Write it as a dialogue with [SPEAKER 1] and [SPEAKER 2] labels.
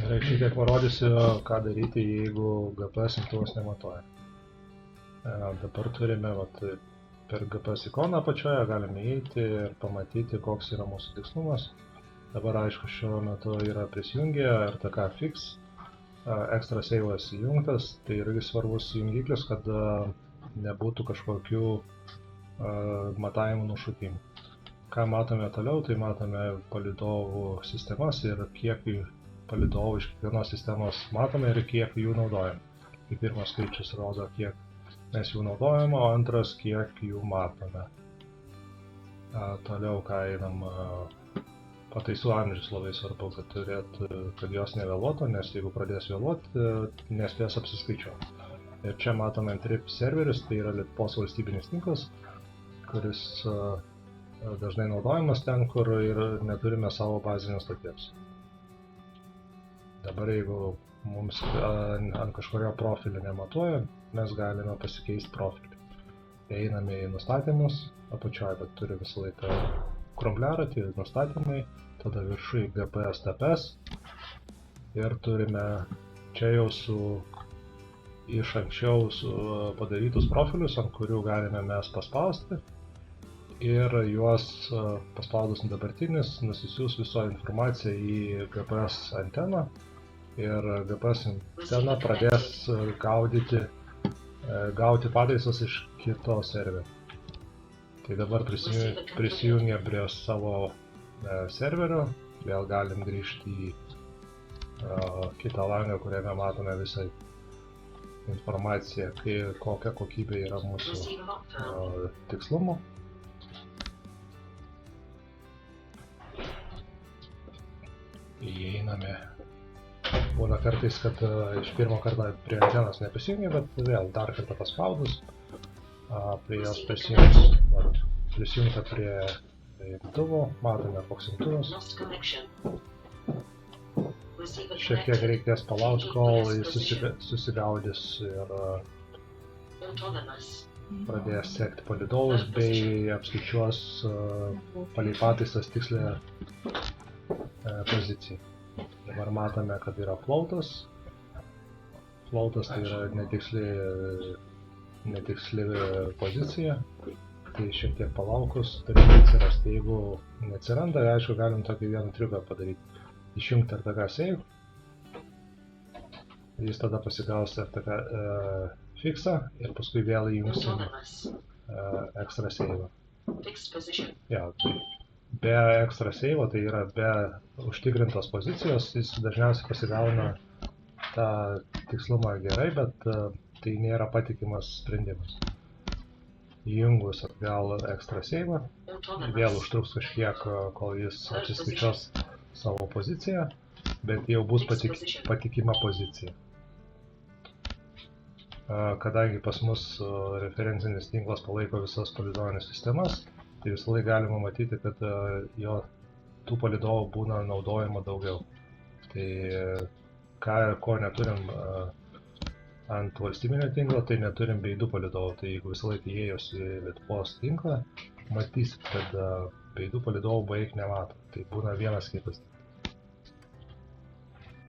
[SPEAKER 1] Gerai, šiek tiek parodysiu, ką daryti, jeigu GPS imtuvas nematuoja. Dabar turime per GPS ikoną apačioje, galime įeiti ir pamatyti, koks yra mūsų tikslumas. Dabar aišku, šiuo metu yra prisijungę RTK Fix, Extra Save'as įjungtas, tai irgi svarbus jungiklis, kad nebūtų kažkokių matavimų nušutimų. Ką matome toliau, tai matome palydovų sistemas ir kiek palydovų iš kiekvienos sistemos matome ir kiek jų naudojame. Tai pirmas skaičius rodo, kiek mes jų naudojame, o antras, kiek jų matome. Toliau, ką einam, pataisų amžius labai svarbu, kad jos nevėluotų, nes jeigu pradės vėluoti, nespės apsiskaičiuoti. Ir čia matome Trip serveris, tai yra Lietuvos valstybinis tinklas, kuris dažnai naudojamas ten, kur ir neturime savo bazinės stoties. Dabar jeigu mums ant kažkurio profilio nematuoja, mes galime pasikeisti profilį. Einame į nustatymus, apačioje, bet turi visą laiką krumbliaratį, nustatymai, tada viršui GPS TPS ir turime čia jau iš anksčiau padarytus profilius, ant kurių galime mes paspausti. Ir juos paspaudus dabartinis nusisiūs viso informaciją į GPS anteną ir GPS antena pradės gauti pataisas iš kito serverio. Tai dabar prisijungę prie savo serverio, vėl galim grįžti į kitą langą, kuriame matome visą informaciją, kokia kokybė yra mūsų tikslumo. Įeiname. Būna kartais, kad iš pirmo kartą prie antenos neprisijungia, bet vėl dar kartą paspaudus prie jos prisijungta prie imtuvo, matome koks imtuvas. Šiek tiek reikės palaukti, kol jis susigaudys ir pradės sekti palydovus bei apskaičiuos palei pataisas tikslę poziciją. Dabar matome, kad yra flautas. Flautas tai yra netiksli pozicija. Tai šiek tiek palaukus turėtų atsirasti. Jeigu neatsiranda, aišku, galim tokį vieną triuką padaryti. Išjungti RTK Save. Jis tada pasigaus RTK Fixą ir paskui vėl įjungsim Extra Save. Ja, be Extra Save, tai yra be užtikrintos pozicijos, jis dažniausiai pasigauna tą tikslumą gerai, bet tai nėra patikimas sprendimas. Įjungus atgal Extra Save, vėl užtruks kažkiek, kol jis atsiskaičios savo poziciją, bet jau bus patikima pozicija. Kadangi pas mus referencinis tinklas palaiko visas palydovinės sistemas, tai visą laiką galima matyti, kad tų palydovų būna naudojama daugiau. Tai ko neturim ant valstybinio tinklo, tai neturim beidų palydovų. Tai jeigu visą laiką įėjus į Lietuvos tinklą, matysit, kad beidų palydovų beveik nemato. Tai būna vienas kitas.